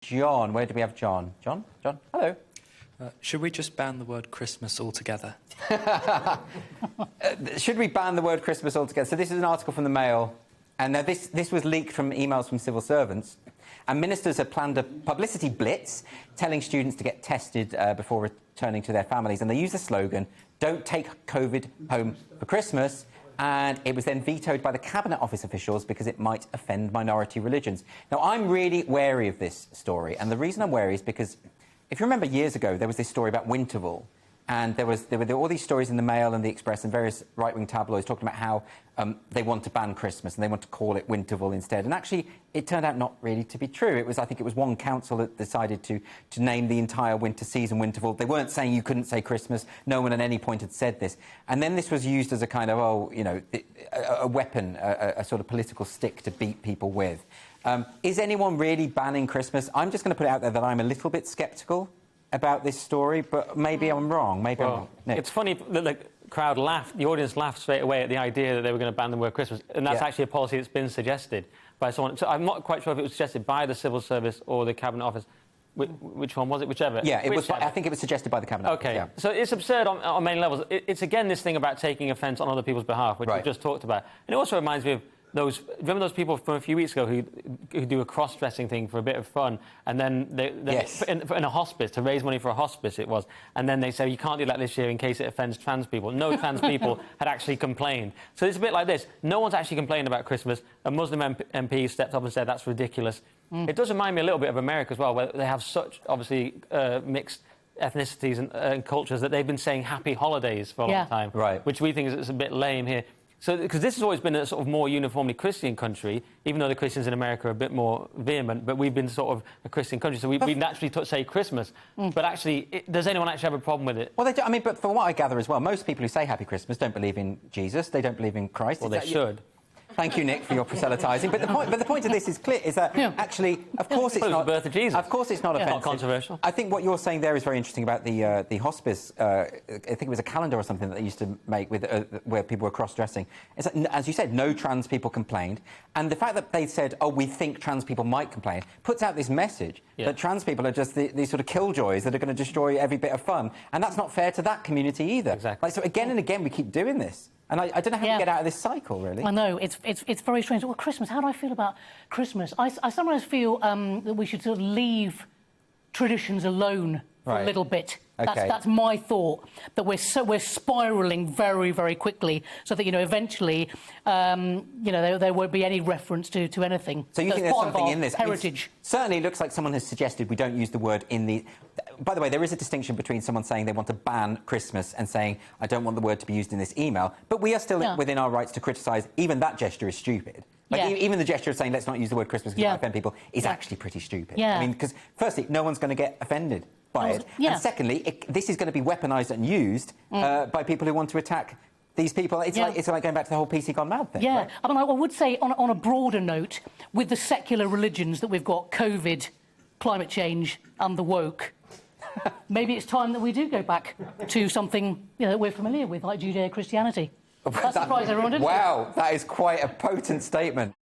John. Where do we have John? John? Hello. Should we just ban the word Christmas altogether? Should we ban the word Christmas altogether? So this is an article from the Mail, and this was leaked from emails from civil servants. And ministers have planned a publicity blitz telling students to get tested before returning to their families. And they use the slogan, "Don't take COVID home for Christmas." And it was then vetoed by the Cabinet Office officials because it might offend minority religions. Now, I'm really wary of this story. And the reason I'm wary is because, if you remember years ago, there was this story about Winterval. And there were all these stories in the Mail and the Express and various right-wing tabloids talking about how they want to ban Christmas and they want to call it Winterval instead. And actually, it turned out not really to be true. I think it was one council that decided to name the entire winter season Winterval. They weren't saying you couldn't say Christmas. No one at any point had said this. And then this was used as a kind of, a weapon, a sort of political stick to beat people with. Is anyone really banning Christmas? I'm just going to put it out there that I'm a little bit sceptical about this story, but maybe I'm wrong. I'm wrong. Nick? It's funny that the crowd laughed, the audience laughed straight away at the idea that they were going to ban the word Christmas, and that's actually a policy that's been suggested by someone. So I'm not quite sure if it was suggested by the Civil Service or the Cabinet Office. Which one was it? Whichever. Yeah, it was. I think it was suggested by the Cabinet OK, Office, yeah. So it's absurd on many levels. It's again this thing about taking offence on other people's behalf, which we just talked about. And it also reminds me of remember those people from a few weeks ago who do a cross-dressing thing for a bit of fun, and then in a hospice, to raise money for a hospice it was, and then they say you can't do that this year in case it offends trans people. No trans people had actually complained. So it's a bit like this. No one's actually complained about Christmas. A Muslim MP stepped up and said that's ridiculous. It does remind me a little bit of America as well, where they have such, obviously, mixed ethnicities and cultures that they've been saying happy holidays for a long time, which we think is a bit lame here. So, because this has always been a sort of more uniformly Christian country, even though the Christians in America are a bit more vehement, but we've been sort of a Christian country, so we naturally say Christmas. But actually, does anyone actually have a problem with it? Well, they do, I mean, but from what I gather as well, most people who say Happy Christmas don't believe in Jesus, they don't believe in Christ. Well, they should. Thank you, Nick, for your proselytising. But the point of this is clear: is that actually, of course, it's not the birth of Jesus. Of course, it's not offensive. Not controversial. I think what you're saying there is very interesting about the hospice. I think it was a calendar or something that they used to make with where people were cross-dressing. It's like, as you said, no trans people complained, and the fact that they said, "Oh, we think trans people might complain," puts out this message that trans people are just these sort of killjoys that are going to destroy every bit of fun, and that's not fair to that community either. Exactly. Like, so again and again, we keep doing this. And I don't know how to get out of this cycle, really. I know, it's very strange. Well, Christmas, how do I feel about Christmas? I sometimes feel that we should sort of leave traditions alone for a little bit. That's my thought, that we're spiralling very, very quickly, so that, eventually, there won't be any reference to anything. So you think there's something in this? Heritage. I mean, certainly it looks like someone has suggested we don't use the word in the... By the way, there is a distinction between someone saying they want to ban Christmas and saying, I don't want the word to be used in this email, but we are still within our rights to criticise. Even that gesture is stupid. Like, even the gesture of saying, let's not use the word Christmas because it might offend people, is actually pretty stupid. I mean, because, firstly, no one's going to get offended by it. And secondly, this is going to be weaponised and used by people who want to attack these people. It's like going back to the whole PC gone mad thing. Right? I mean, I would say, on a broader note, with the secular religions that we've got, COVID, climate change and the woke, maybe it's time that we do go back to something that we're familiar with, like Judeo-Christianity. That surprised everyone, didn't it? Wow, that is quite a potent statement.